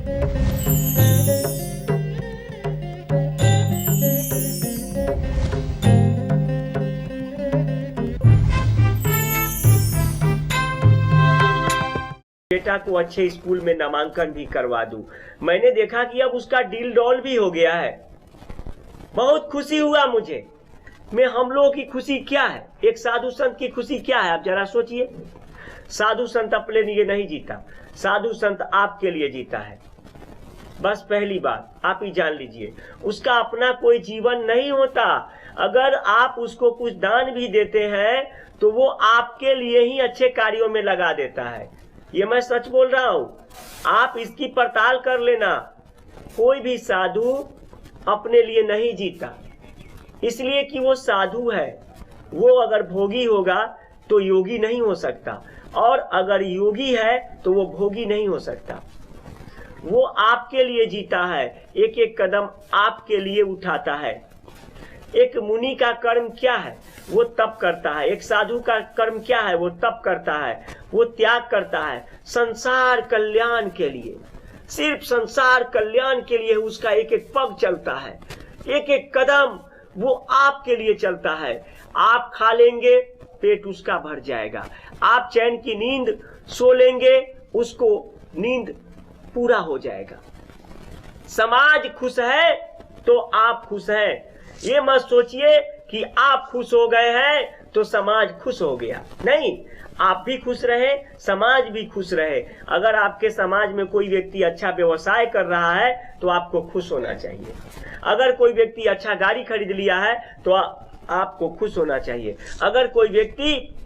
बेटा को अच्छे स्कूल में नामांकन भी करवा दूं। मैंने देखा कि अब उसका डील डॉल भी हो गया है। बहुत खुशी हुआ मुझे। में हम लोगों की खुशी क्या है, एक साधु संत की खुशी क्या है, आप जरा सोचिए। साधु संत अपने लिए नहीं जीता, साधु संत आपके लिए जीता है। बस पहली बात आप ही जान लीजिए, उसका अपना कोई जीवन नहीं होता। अगर आप उसको कुछ दान भी देते हैं तो वो आपके लिए ही अच्छे कार्यों में लगा देता है। ये मैं सच बोल रहा हूं, आप इसकी पड़ताल कर लेना। कोई भी साधु अपने लिए नहीं जीता, इसलिए कि वो साधु है। वो अगर भोगी होगा तो योगी नहीं हो सकता, और अगर योगी है तो वो भोगी नहीं हो सकता। वो आपके लिए जीता है, एक एक कदम आपके लिए उठाता है। एक मुनि का कर्म क्या है, वो तप करता है। एक साधु का कर्म क्या है, वो तप करता है, वो त्याग करता है संसार कल्याण के लिए। सिर्फ संसार कल्याण के लिए उसका एक एक पग चलता है, एक एक कदम वो आपके लिए चलता है। आप खा लेंगे, पेट उसका भर जाएगा। आप चैन की नींद सो लेंगे, उसको नींद पूरा हो जाएगा। समाज खुश है तो आप खुश हैं। ये मत सोचिए कि आप खुश हो गए हैं तो समाज खुश हो गया। नहीं, आप भी खुश रहे, समाज भी खुश रहे। अगर आपके समाज में कोई व्यक्ति अच्छा व्यवसाय कर रहा है तो आपको खुश होना चाहिए। अगर कोई व्यक्ति अच्छा गाड़ी खरीद लिया है तो आपको खुश होना चाहिए। अगर कोई व्यक्ति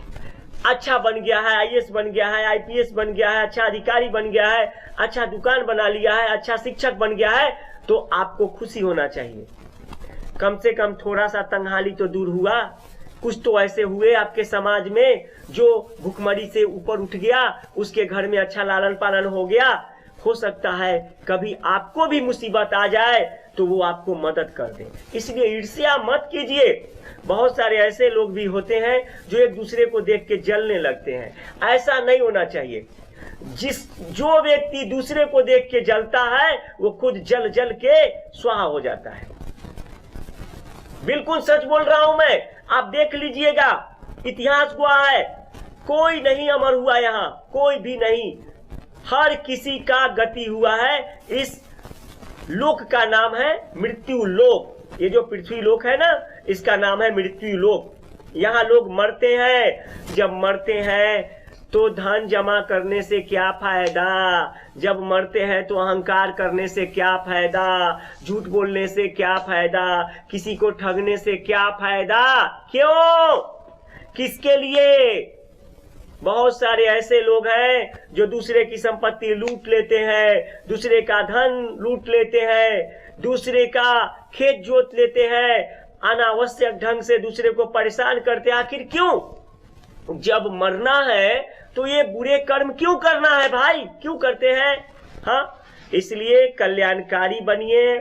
अच्छा बन गया है, आईएएस बन गया है, आईपीएस बन गया है, अच्छा अधिकारी बन गया है, अच्छा दुकान बना लिया है, अच्छा शिक्षक बन गया है, तो आपको खुशी होना चाहिए। कम से कम थोड़ा सा तंगहाली तो दूर हुआ। कुछ तो ऐसे हुए आपके समाज में जो भुखमरी से ऊपर उठ गया, उसके घर में अच्छा लालन पालन हो गया। हो सकता है कभी आपको भी मुसीबत आ जाए तो वो आपको मदद कर दे। इसलिए ईर्ष्या मत कीजिए। बहुत सारे ऐसे लोग भी होते हैं जो एक दूसरे को देख के जलने लगते हैं। ऐसा नहीं होना चाहिए। जो व्यक्ति दूसरे को देख के जलता है वो खुद जल जल के स्वाहा हो जाता है। बिल्कुल सच बोल रहा हूं मैं, आप देख लीजिएगा, इतिहास गवाह है। कोई नहीं अमर हुआ यहाँ, कोई भी नहीं। हर किसी का गति हुआ है। इस लोक का नाम है मृत्यु लोक। ये जो पृथ्वी लोक है ना, इसका नाम है मृत्यु लोक। यहाँ लोग मरते हैं। जब मरते हैं तो धन जमा करने से क्या फायदा, जब मरते हैं तो अहंकार करने से क्या फायदा, झूठ बोलने से क्या फायदा, किसी को ठगने से क्या फायदा। क्यों, किसके लिए? बहुत सारे ऐसे लोग हैं जो दूसरे की संपत्ति लूट लेते हैं, दूसरे का धन लूट लेते हैं, दूसरे का खेत जोत लेते हैं, अनावश्यक ढंग से दूसरे को परेशान करते हैं। आखिर क्यों? जब मरना है तो ये बुरे कर्म क्यों करना है भाई, क्यों करते हैं? हाँ, इसलिए कल्याणकारी बनिए,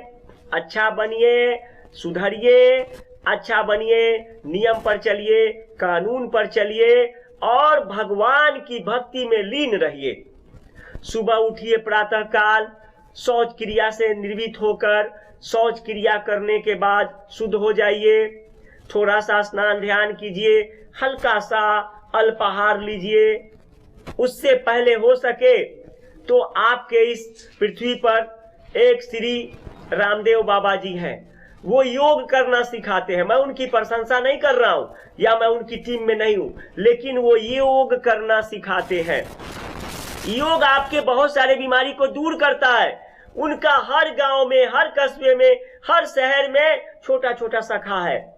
अच्छा बनिए, सुधरिए, अच्छा बनिए, नियम पर चलिए, कानून पर चलिए और भगवान की भक्ति में लीन रहिए। सुबह उठिए प्रातः काल, शौच क्रिया से निर्वित होकर शौच क्रिया करने के बाद शुद्ध हो जाइए। थोड़ा सा स्नान ध्यान कीजिए, हल्का सा अल्पाहार लीजिए। उससे पहले हो सके तो आपके इस पृथ्वी पर एक श्री रामदेव बाबा जी हैं, वो योग करना सिखाते हैं। मैं उनकी प्रशंसा नहीं कर रहा हूं या मैं उनकी टीम में नहीं हूं, लेकिन वो योग करना सिखाते हैं। योग आपके बहुत सारे बीमारी को दूर करता है। उनका हर गांव में, हर कस्बे में, हर शहर में छोटा छोटा शाखा है।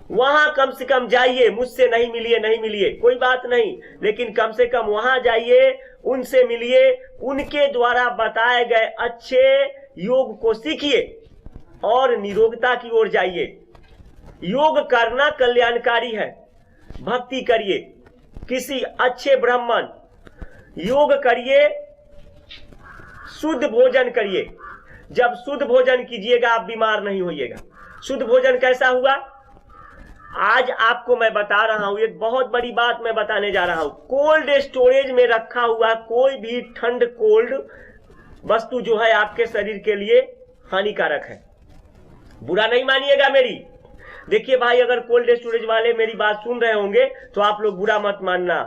वहां कम से कम जाइए। मुझसे नहीं मिलिए कोई बात नहीं, लेकिन कम से कम वहां जाइए, उनसे मिलिए, उनके द्वारा बताए गए अच्छे योग को सीखिए और निरोगता की ओर जाइए। योग करना कल्याणकारी है। भक्ति करिए, किसी अच्छे ब्राह्मण, योग करिए, शुद्ध भोजन करिए। जब शुद्ध भोजन कीजिएगा आप बीमार नहीं होइएगा। शुद्ध भोजन कैसा हुआ? आज आपको मैं बता रहा हूं, एक बहुत बड़ी बात मैं बताने जा रहा हूं। कोल्ड स्टोरेज में रखा हुआ कोई भी ठंड कोल्ड वस्तु जो है आपके शरीर के लिए हानिकारक है। बुरा नहीं मानिएगा मेरी। देखिए भाई, अगर कोल्ड स्टोरेज वाले मेरी बात सुन रहे होंगे तो आप लोग बुरा मत मानना।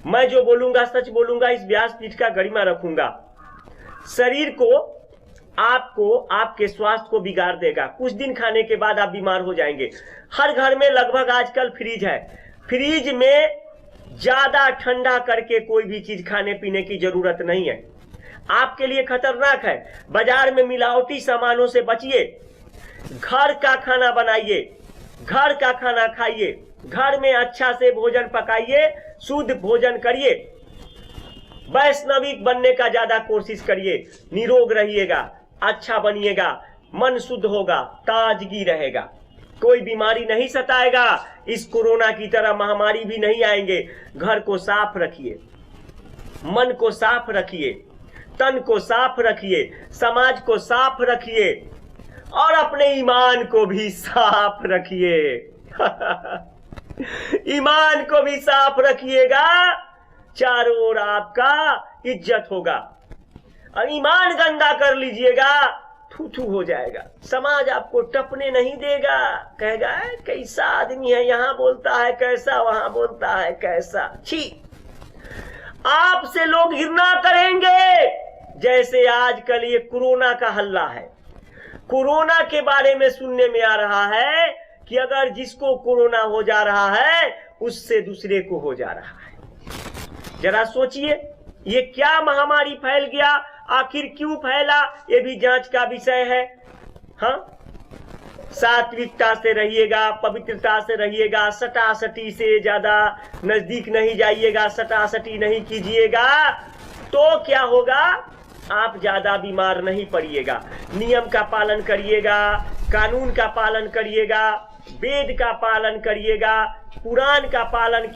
मैं जो बोलूंगा सच बोलूंगा, इस व्यासपीठ का गरिमा रखूंगा। शरीर को, आपको, आपके स्वास्थ्य को बिगाड़ देगा। कुछ दिन खाने के बाद आप बीमार हो जाएंगे। हर घर में लगभग आजकल फ्रिज है। फ्रिज में ज्यादा ठंडा करके कोई भी चीज खाने पीने की जरूरत नहीं है, आपके लिए खतरनाक है। बाजार में मिलावटी सामानों से बचिए, घर का खाना बनाइए, घर का खाना खाइए, घर में अच्छा से भोजन पकाइए, शुद्ध भोजन करिए, वैष्णविक बनने का ज्यादा कोशिश करिए, निरोग रहिएगा, अच्छा बनिएगा, मन शुद्ध होगा, ताजगी रहेगा, कोई बीमारी नहीं सताएगा। इस कोरोना की तरह महामारी भी नहीं आएंगे। घर को साफ रखिए, मन को साफ रखिए, तन को साफ रखिए, समाज को साफ रखिए और अपने ईमान को भी साफ रखिए। ईमान को भी साफ रखिएगा, चारों ओर आपका इज्जत होगा। और ईमान गंदा कर लीजिएगा, थू थू हो जाएगा। समाज आपको टपने नहीं देगा, कहेगा कैसा आदमी है, यहां बोलता है कैसा, वहां बोलता है कैसा। छी, आपसे लोग घृणा करेंगे। जैसे आजकल ये कोरोना का हल्ला है, कोरोना के बारे में सुनने में आ रहा है कि अगर जिसको कोरोना हो जा रहा है उससे दूसरे को हो जा रहा है। जरा सोचिए, ये क्या महामारी फैल गया, आखिर क्यों फैला, ये भी जांच का विषय है। हाँ, सात्विकता से रहिएगा, पवित्रता से रहिएगा, सटासटी से ज्यादा नजदीक नहीं जाइएगा, सटासटी नहीं कीजिएगा, तो क्या होगा, आप ज्यादा बीमार नहीं पड़िएगा। नियम का पालन करिएगा, कानून का पालन करिएगा, वेद का पालन करिएगा, पुराण का पालन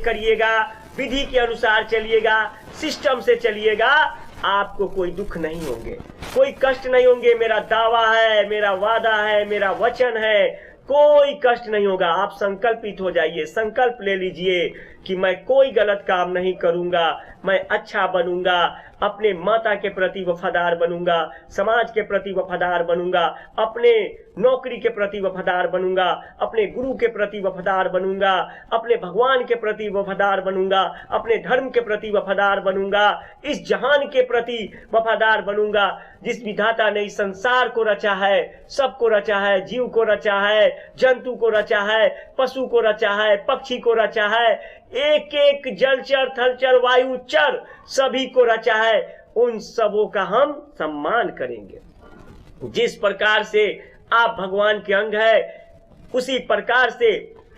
करिएगा, विधि के अनुसार चलिएगा, सिस्टम से चलिएगा, आपको कोई दुख नहीं होंगे, कोई कष्ट नहीं होंगे। मेरा दावा है, मेरा वादा है, मेरा वचन है, कोई कष्ट नहीं होगा। आप संकल्पित हो जाइए, संकल्प ले लीजिए कि मैं कोई गलत काम नहीं करूंगा, मैं अच्छा बनूंगा, अपने माता के प्रति वफादार बनूंगा, समाज के प्रति वफादार बनूंगा, अपने नौकरी के प्रति वफादार बनूंगा, अपने गुरु के प्रति वफादार बनूंगा, अपने भगवान के प्रति वफादार बनूंगा, अपने धर्म के प्रति वफादार बनूंगा, इस जहान के प्रति वफादार बनूंगा। जिस विधाता ने इस संसार को रचा है, सबको रचा है, जीव को रचा है, जंतु को रचा है, पशु को रचा है, पक्षी को रचा है, एक एक जलचर, थलचर, वायुचर सभी को रचा है, उन सबों का हम सम्मान करेंगे। जिस प्रकार से आप भगवान के अंग है, उसी प्रकार से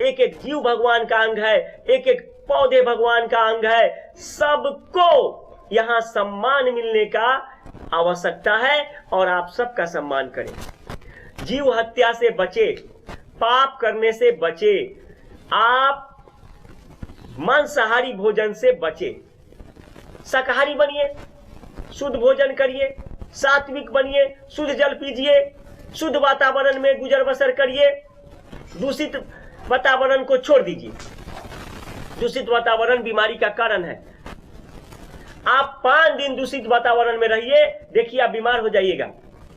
एक एक जीव भगवान का अंग है, एक एक पौधे भगवान का अंग है। सबको यहाँ सम्मान मिलने का आवश्यकता है और आप सबका सम्मान करें। जीव हत्या से बचे, पाप करने से बचे, आप मांसाहारी भोजन से बचे, शाकाहारी बनिए, शुद्ध भोजन करिए, सात्विक बनिए, शुद्ध जल पीजिए, शुद्ध वातावरण में गुजर बसर करिए, दूषित वातावरण को छोड़ दीजिए। दूषित वातावरण बीमारी का कारण है। आप 5 दिन दूषित वातावरण में रहिए, देखिए आप बीमार हो जाइएगा,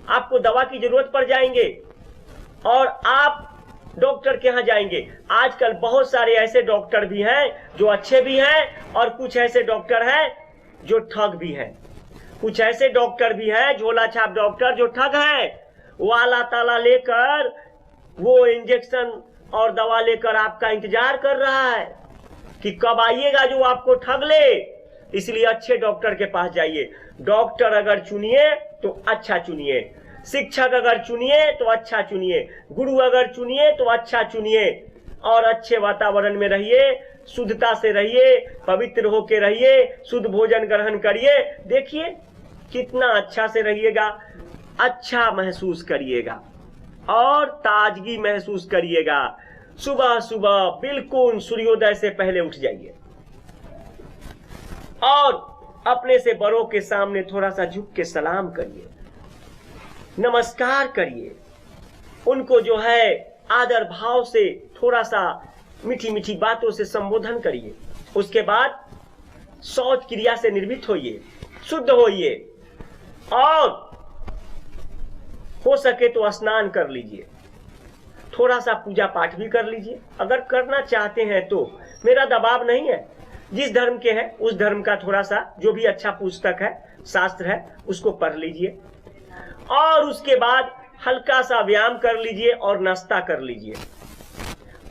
आपको दवा की जरूरत पड़ जाएंगे और आप डॉक्टर के यहाँ जाएंगे। आजकल बहुत सारे ऐसे डॉक्टर भी हैं जो अच्छे भी हैं और कुछ ऐसे डॉक्टर हैं जो ठग भी हैं। कुछ ऐसे डॉक्टर भी हैं, झोला छाप डॉक्टर, जो ठग हैं। वो आला ताला लेकर, वो इंजेक्शन और दवा लेकर आपका इंतजार कर रहा है कि कब आइएगा जो आपको ठग ले। इसलिए अच्छे डॉक्टर के पास जाइए। डॉक्टर अगर चुनिए तो अच्छा चुनिए, शिक्षक अगर चुनिए तो अच्छा चुनिए, गुरु अगर चुनिए तो अच्छा चुनिए, और अच्छे वातावरण में रहिए, शुद्धता से रहिए, पवित्र होके रहिए, शुद्ध भोजन ग्रहण करिए। देखिए कितना अच्छा से रहिएगा, अच्छा महसूस करिएगा और ताजगी महसूस करिएगा। सुबह सुबह बिल्कुल सूर्योदय से पहले उठ जाइए और अपने से बड़ों के सामने थोड़ा सा झुक के सलाम करिए, नमस्कार करिए, उनको जो है आदर भाव से थोड़ा सा मीठी मीठी बातों से संबोधन करिए। उसके बाद शौच क्रिया से निर्मित होइए, शुद्ध होइए, और हो सके तो स्नान कर लीजिए, थोड़ा सा पूजा पाठ भी कर लीजिए अगर करना चाहते हैं तो। मेरा दबाव नहीं है, जिस धर्म के हैं उस धर्म का थोड़ा सा जो भी अच्छा पुस्तक है, शास्त्र है, उसको पढ़ लीजिए और उसके बाद हल्का सा व्यायाम कर लीजिए और नाश्ता कर लीजिए।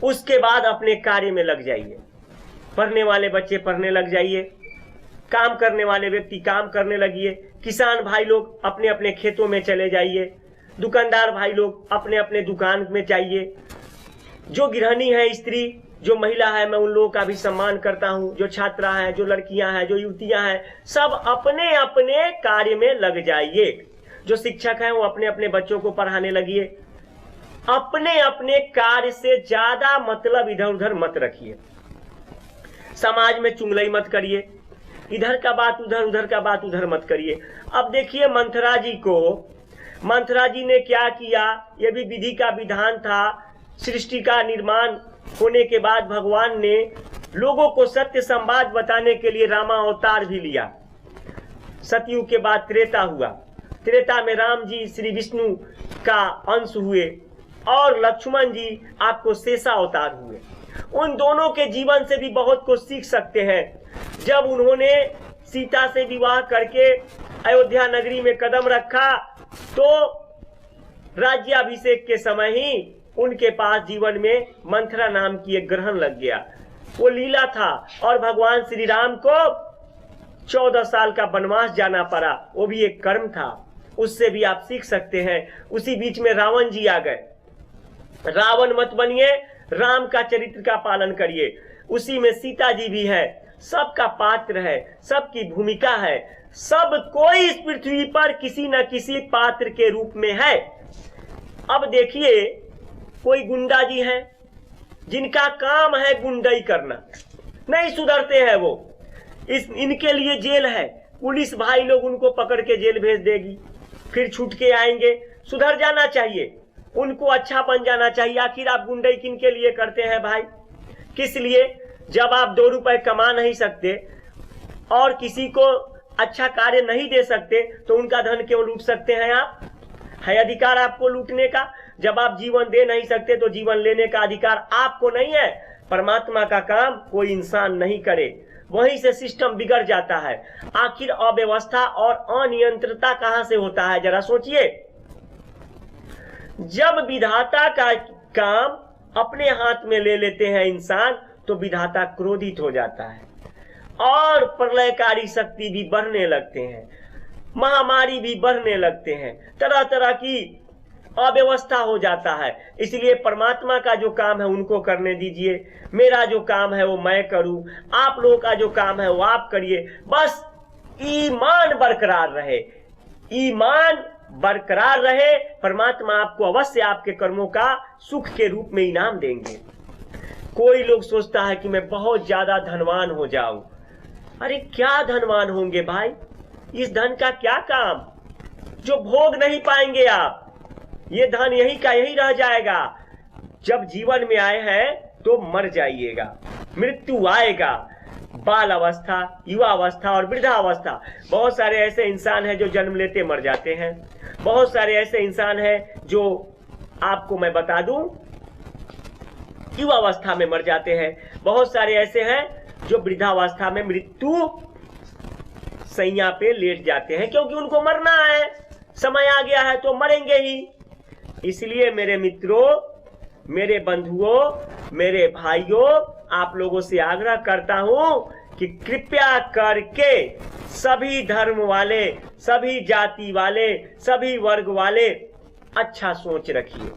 उसके बाद अपने कार्य में लग जाइए। पढ़ने वाले बच्चे पढ़ने लग जाइए, काम करने वाले व्यक्ति काम करने लगिए, किसान भाई लोग अपने अपने खेतों में चले जाइए, दुकानदार भाई लोग अपने अपने दुकान में जाइए। जो गृहिणी है, स्त्री, जो महिला है, मैं उन लोगों का भी सम्मान करता हूं। जो छात्रा है, जो लड़कियां हैं, जो युवतियां हैं, सब अपने अपने कार्य में लग जाइए। जो शिक्षक हैं वो अपने अपने बच्चों को पढ़ाने लगिए। अपने अपने कार्य से ज्यादा मतलब इधर उधर मत रखिए। समाज में चुगली मत करिए, इधर का बात उधर, उधर का बात उधर मत करिए। अब देखिए मंथरा जी को, मंथरा जी ने क्या किया, यह भी विधि का विधान था। सृष्टि का निर्माण होने के बाद भगवान ने लोगों को सत्य संवाद बताने के लिए रामा अवतार भी लिया। सतयुग के बाद त्रेता हुआ, त्रेता में राम जी श्री विष्णु का अंश हुए और लक्ष्मण जी आपको शेषा अवतार हुए। उन दोनों के जीवन से भी बहुत कुछ सीख सकते हैं। जब उन्होंने सीता से विवाह करके अयोध्या नगरी में कदम रखा तो राज्याभिषेक के समय ही उनके पास जीवन में मंथरा नाम की एक ग्रहण लग गया। वो लीला था और भगवान श्री राम को 14 साल का वनवास जाना पड़ा, वो भी एक कर्म था। उससे भी आप सीख सकते हैं। उसी बीच में रावण जी आ गए। रावण मत बनिए, राम का चरित्र का पालन करिए। उसी में सीता जी भी है। सबका पात्र है, सबकी भूमिका है। सब कोई इस पृथ्वी पर किसी न किसी पात्र के रूप में है। अब देखिए, कोई गुंडा जी हैं जिनका काम है गुंडाई करना, नहीं सुधरते हैं वो। इनके लिए जेल है, पुलिस भाई लोग उनको पकड़ के जेल भेज देगी, फिर छूट के आएंगे। सुधर जाना चाहिए, उनको अच्छा बन जाना चाहिए। आखिर आप गुंडाई किन के लिए करते हैं भाई? किस लिए? जब आप 2 रुपए कमा नहीं सकते और किसी को अच्छा कार्य नहीं दे सकते तो उनका धन क्यों लूट सकते हैं आप? है अधिकार आपको लूटने का। जब आप जीवन दे नहीं सकते तो जीवन लेने का अधिकार आपको नहीं है। परमात्मा का काम कोई इंसान नहीं करे, वहीं से सिस्टम बिगड़ जाता है। आखिर अव्यवस्था और अनियंत्रितता कहां से होता है, जरा सोचिए। जब विधाता का काम अपने हाथ में ले लेते हैं इंसान तो विधाता क्रोधित हो जाता है और प्रलयकारी शक्ति भी बढ़ने लगते हैं, महामारी भी बढ़ने लगते हैं, तरह तरह की अव्यवस्था हो जाता है। इसलिए परमात्मा का जो काम है उनको करने दीजिए, मेरा जो काम है वो मैं करूं, आप लोगों का जो काम है वो आप करिए। बस ईमान बरकरार रहे, ईमान बरकरार रहे। परमात्मा आपको अवश्य आपके कर्मों का सुख के रूप में इनाम देंगे। कोई लोग सोचता है कि मैं बहुत ज्यादा धनवान हो जाऊं। अरे क्या धनवान होंगे भाई? इस धन का क्या काम जो भोग नहीं पाएंगे आप? ये धन यही का यही रह जाएगा। जब जीवन में आए हैं तो मर जाइएगा, मृत्यु आएगा। बाल अवस्था, युवा अवस्था और वृद्धावस्था, बहुत सारे ऐसे इंसान हैं जो जन्म लेते मर जाते हैं। बहुत सारे ऐसे इंसान हैं जो आपको मैं बता दूं युवावस्था में मर जाते हैं। बहुत सारे ऐसे हैं जो वृद्धावस्था में मृत्यु सैया पे लेट जाते हैं, क्योंकि उनको मरना है, समय आ गया है तो मरेंगे ही। इसलिए मेरे मित्रों, मेरे बंधुओं, मेरे भाइयों, आप लोगों से आग्रह करता हूं कि कृपया करके सभी धर्म वाले, सभी जाति वाले, सभी वर्ग वाले अच्छा सोच रखिए,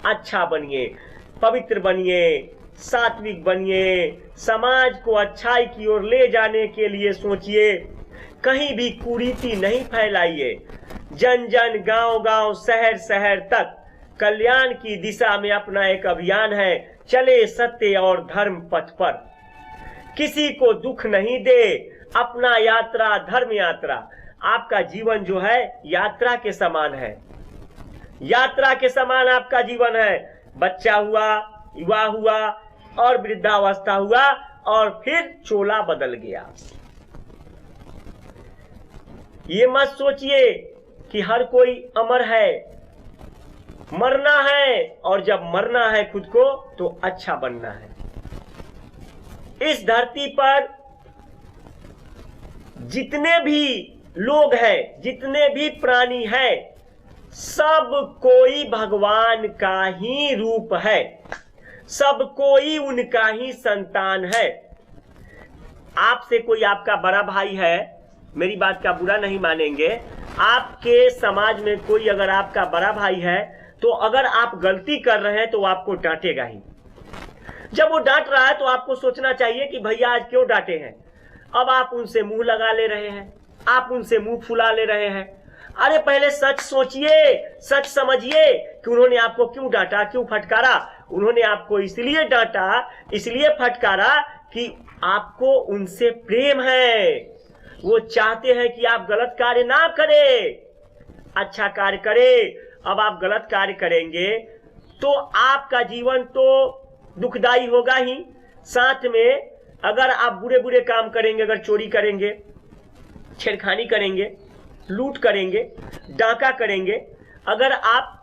अच्छा बनिए, पवित्र बनिए, सात्विक बनिए, समाज को अच्छाई की ओर ले जाने के लिए सोचिए। कहीं भी कुरीति नहीं फैलाइए। जन जन, गांव गांव, शहर शहर तक कल्याण की दिशा में अपना एक अभियान है। चले सत्य और धर्म पथ पर, किसी को दुख नहीं दे, अपना यात्रा धर्म यात्रा। आपका जीवन जो है यात्रा के समान है, यात्रा के समान आपका जीवन है। बच्चा हुआ, युवा हुआ और वृद्धावस्था हुआ और फिर चोला बदल गया। ये मत सोचिए कि हर कोई अमर है, मरना है, और जब मरना है खुद को तो अच्छा बनना है। इस धरती पर जितने भी लोग हैं, जितने भी प्राणी हैं, सब कोई भगवान का ही रूप है, सब कोई उनका ही संतान है। आपसे कोई आपका बड़ा भाई है, मेरी बात का बुरा नहीं मानेंगे, आपके समाज में कोई अगर आपका बड़ा भाई है तो अगर आप गलती कर रहे हैं तो आपको डांटेगा ही। जब वो डांट रहा है तो आपको सोचना चाहिए कि भैया आज क्यों डांटे हैं। अब आप उनसे मुंह लगा ले रहे हैं, आप उनसे मुंह फुला ले रहे हैं। अरे पहले सच सोचिए, सच समझिए कि उन्होंने आपको क्यों डांटा, क्यों फटकारा। उन्होंने आपको इसलिए डांटा, इसलिए फटकारा कि आपको उनसे प्रेम है। वो चाहते हैं कि आप गलत कार्य ना करें, अच्छा कार्य करें। अब आप गलत कार्य करेंगे तो आपका जीवन तो दुखदाई होगा ही, साथ में अगर आप बुरे बुरे काम करेंगे, अगर चोरी करेंगे, छेड़खानी करेंगे, लूट करेंगे, डाका करेंगे, अगर आप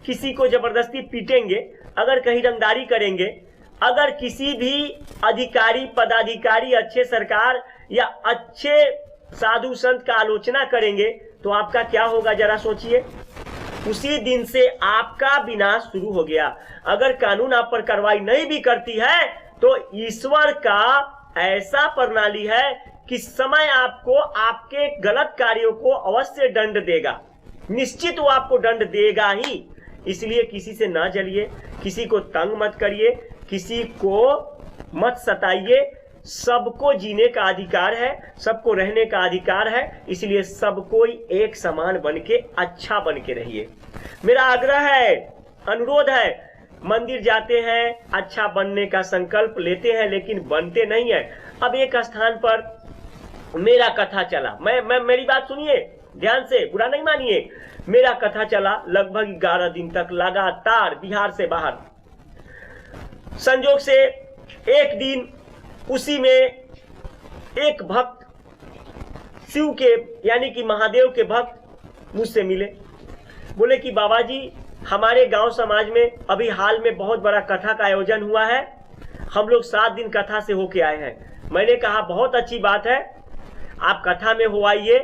किसी को जबरदस्ती पीटेंगे, अगर कहीं रंगदारी करेंगे, अगर किसी भी अधिकारी पदाधिकारी, अच्छे सरकार या अच्छे साधु संत का आलोचना करेंगे तो आपका क्या होगा जरा सोचिए। उसी दिन से आपका विनाश शुरू हो गया। अगर कानून आप पर कार्रवाई नहीं भी करती है तो ईश्वर का ऐसा प्रणाली है कि समय आपको आपके गलत कार्यों को अवश्य दंड देगा, निश्चित वो आपको दंड देगा ही। इसलिए किसी से ना जलिए, किसी को तंग मत करिए, किसी को मत सताइए। सबको जीने का अधिकार है, सबको रहने का अधिकार है, इसलिए सब कोई एक समान बन के अच्छा बन के रहिए। मेरा आग्रह है, अनुरोध है, मंदिर जाते हैं, अच्छा बनने का संकल्प लेते हैं लेकिन बनते नहीं है। अब एक स्थान पर मेरा कथा चला, मैं मेरी बात सुनिए ध्यान से, बुरा नहीं मानिए। मेरा कथा चला लगभग 11 दिन तक लगातार बिहार से बाहर। संजोग से एक दिन उसी में एक भक्त, शिव के यानी कि महादेव के भक्त मुझसे मिले। बोले कि बाबा जी, हमारे गांव समाज में अभी हाल में बहुत बड़ा कथा का आयोजन हुआ है, हम लोग 7 दिन कथा से होके आए हैं। मैंने कहा बहुत अच्छी बात है, आप कथा में हो आइए,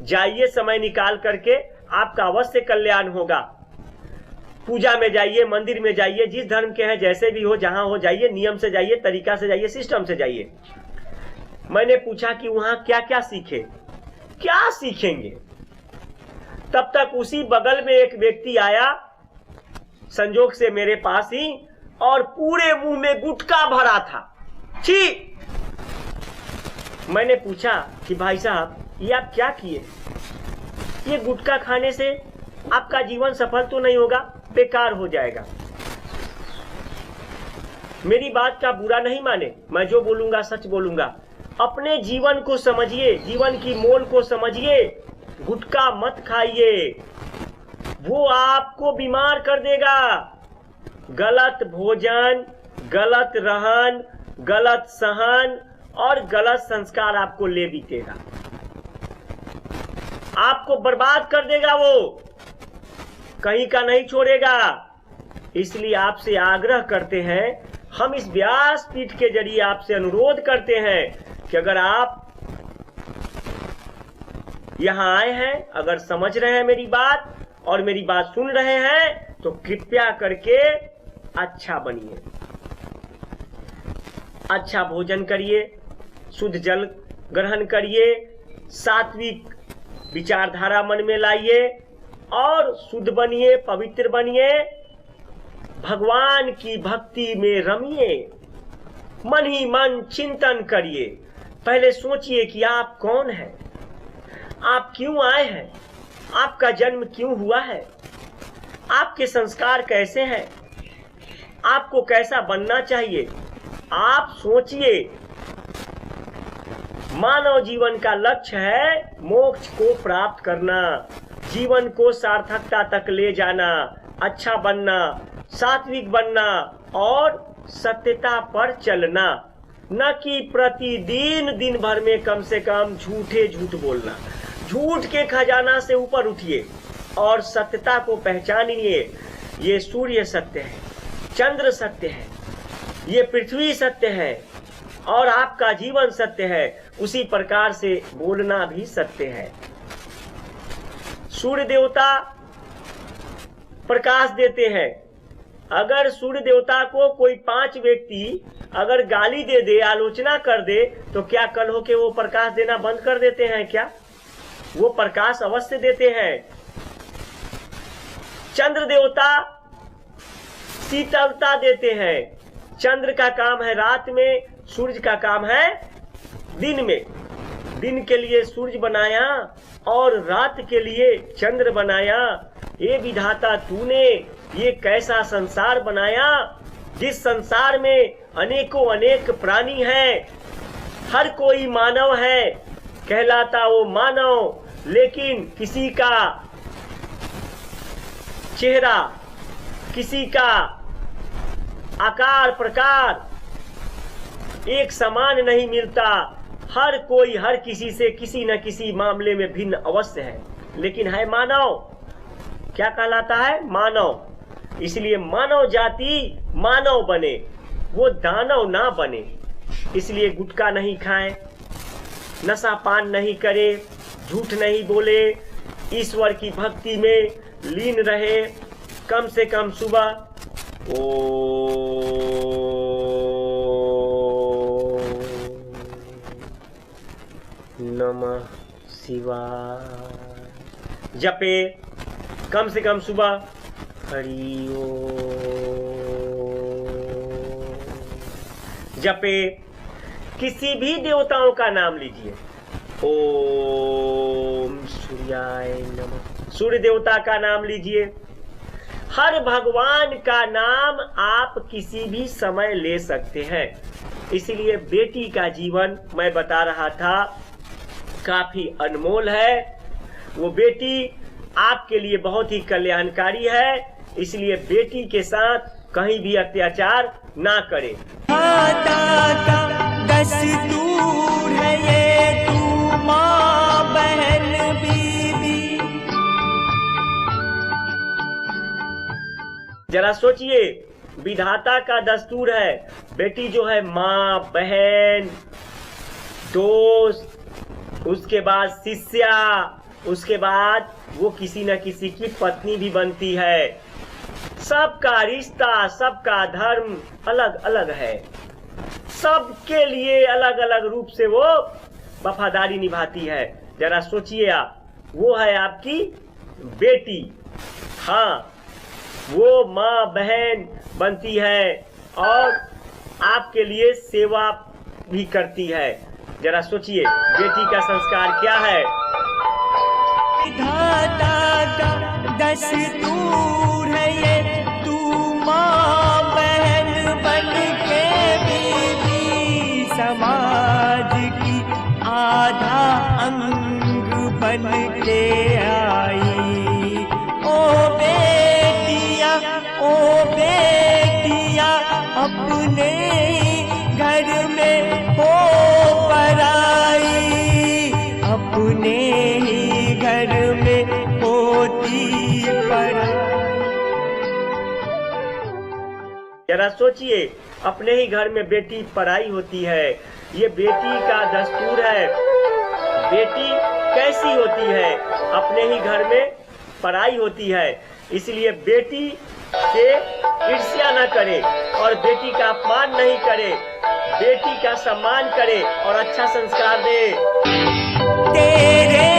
जाइए समय निकाल करके, आपका अवश्य कल्याण होगा। पूजा में जाइए, मंदिर में जाइए, जिस धर्म के हैं जैसे भी हो, जहां हो जाइए, नियम से जाइए, तरीका से जाइए, सिस्टम से जाइए। मैंने पूछा कि वहां क्या क्या सीखे, क्या सीखेंगे। तब तक उसी बगल में एक व्यक्ति आया संजोग से मेरे पास ही, और पूरे मुंह में गुटखा भरा था। छी! मैंने पूछा कि भाई साहब ये आप क्या किए? ये गुटखा खाने से आपका जीवन सफल तो नहीं होगा, बेकार हो जाएगा। मेरी बात का बुरा नहीं माने, मैं जो बोलूंगा सच बोलूंगा। अपने जीवन को समझिए, जीवन की मोल को समझिए। गुटखा मत खाइए, वो आपको बीमार कर देगा। गलत भोजन, गलत रहन, गलत सहन और गलत संस्कार आपको ले बीतेगा, आपको बर्बाद कर देगा, वो कहीं का नहीं छोड़ेगा। इसलिए आपसे आग्रह करते हैं, हम इस व्यासपीठ के जरिए आपसे अनुरोध करते हैं कि अगर आप यहां आए हैं, अगर समझ रहे हैं मेरी बात और मेरी बात सुन रहे हैं, तो कृपया करके अच्छा बनिए, अच्छा भोजन करिए, शुद्ध जल ग्रहण करिए, सात्विक विचारधारा मन में लाइए और शुद्ध बनिए, पवित्र बनिए, भगवान की भक्ति में रमिए, मन ही मन चिंतन करिए। पहले सोचिए कि आप कौन हैं, आप क्यों आए हैं, आपका जन्म क्यों हुआ है, आपके संस्कार कैसे हैं, आपको कैसा बनना चाहिए। आप सोचिए, मानव जीवन का लक्ष्य है मोक्ष को प्राप्त करना, जीवन को सार्थकता तक ले जाना, अच्छा बनना, सात्विक बनना और सत्यता पर चलना, न कि प्रतिदिन दिन भर में कम से कम झूठ बोलना। झूठ के खजाना से ऊपर उठिए और सत्यता को पहचानिए। ये सूर्य सत्य है, चंद्र सत्य है, ये पृथ्वी सत्य है और आपका जीवन सत्य है। उसी प्रकार से बोलना भी सत्य है। सूर्य देवता प्रकाश देते हैं। अगर सूर्य देवता को कोई 5 व्यक्ति अगर गाली दे दे, आलोचना कर दे, तो क्या कल हो के वो प्रकाश देना बंद कर देते हैं क्या? वो प्रकाश अवश्य देते हैं। चंद्र देवता शीतलता देते हैं। चंद्र का काम है रात में, सूर्य का काम है दिन में। दिन के लिए सूर्य बनाया और रात के लिए चंद्र बनाया। ये विधाता तूने ये कैसा संसार बनाया, जिस संसार में अनेकों अनेक प्राणी हैं। हर कोई मानव है, कहलाता वो मानव, लेकिन किसी का चेहरा, किसी का आकार प्रकार एक समान नहीं मिलता। हर कोई हर किसी से किसी न किसी मामले में भिन्न अवश्य है, लेकिन है मानव। क्या कहलाता है? मानव। इसलिए मानव जाति मानव बने, वो दानव ना बने। इसलिए गुटखा नहीं खाएं, नशा पान नहीं करे, झूठ नहीं बोले, ईश्वर की भक्ति में लीन रहे। कम से कम सुबह नमः शिवाय जपे। कम से कम सुबह हरि ओम जपे। किसी भी देवताओं का नाम लीजिए। ओम सूर्याय नमः, सूर्य देवता का नाम लीजिए। हर भगवान का नाम आप किसी भी समय ले सकते हैं। इसलिए बेटी का जीवन मैं बता रहा था काफी अनमोल है। वो बेटी आपके लिए बहुत ही कल्याणकारी है। इसलिए बेटी के साथ कहीं भी अत्याचार ना करें। दस्तूर है ये, तू माँ बहन बीबी। जरा सोचिए, विधाता का दस्तूर है, बेटी जो है माँ बहन दोस्त, उसके बाद शिष्या, उसके बाद वो किसी न किसी की पत्नी भी बनती है। सबका रिश्ता, सबका धर्म अलग अलग है। सबके लिए अलग अलग रूप से वो वफादारी निभाती है। जरा सोचिए आप, वो है आपकी बेटी। हाँ, वो माँ बहन बनती है और आपके लिए सेवा भी करती है। जरा सोचिए बेटी का संस्कार क्या है। विधाता का दस्तूर है ये, तू माँ बहन बन के बीवी, समाज की आधा अंग बन के आई। ओ बेटिया, ओ बेटिया, अपने घर में हो पराई, अपने ही घर में होती पराई। जरा सोचिए, अपने ही घर में बेटी पराई होती है। ये बेटी का दस्तूर है। बेटी कैसी होती है? अपने ही घर में पराई होती है। इसलिए बेटी से ईर्ष्या न करे और बेटी का अपमान नहीं करे, बेटी का सम्मान करे और अच्छा संस्कार दे। तेरे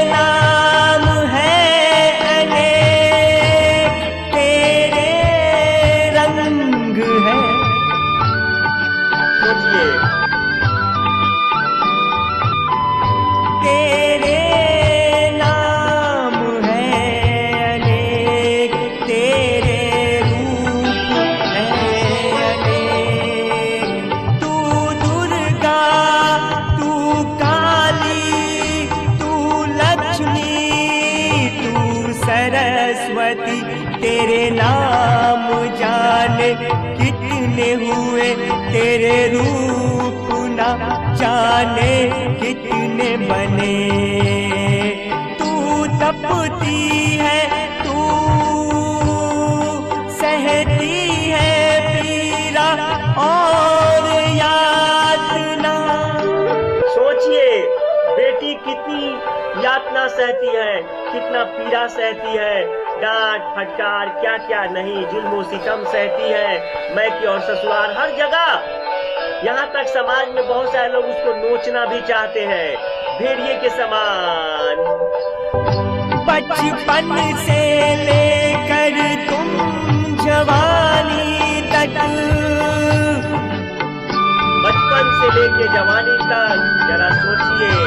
नाम है अनेक, तेरे रंग है। सोचिए, तेरे नाम है अनेक, तेरे रूप है अनेक। तू दुर्गा, तू काली, तू लक्ष्मी, तू सरस्वती। तेरे नाम जाने कितने हुए, तेरे रूप ना जाने कितने बने। तपती है, तू सहती है पीड़ा और यातना। सोचिए बेटी कितनी यातना सहती है, कितना पीड़ा सहती है, डांट फटकार क्या क्या नहीं, जुल्म सितम सहती है, मैके और ससुराल हर जगह। यहाँ तक समाज में बहुत सारे लोग उसको नोचना भी चाहते हैं, भेड़िए के समान। बचपन से लेकर तुम जवानी तक, बचपन से लेके जवानी तक, जरा सोचिए।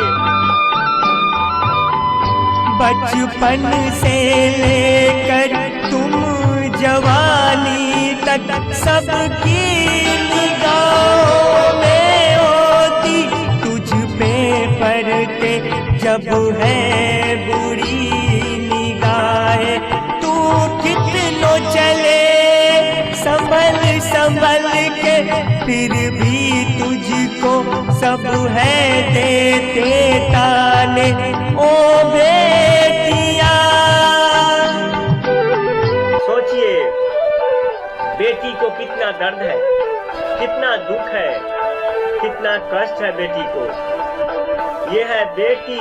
बचपन से लेकर तुम जवानी तक, सबकी निगाहों में होती तुझ पे पड़ते जब है बुरी निगाहें। तू कितनो चले संभल संभल के, फिर भी तुझको सब है देते ताने, ओ बेटिया। सोचिए बेटी को कितना दर्द है, कितना दुख है, कितना कष्ट है बेटी को। ये है बेटी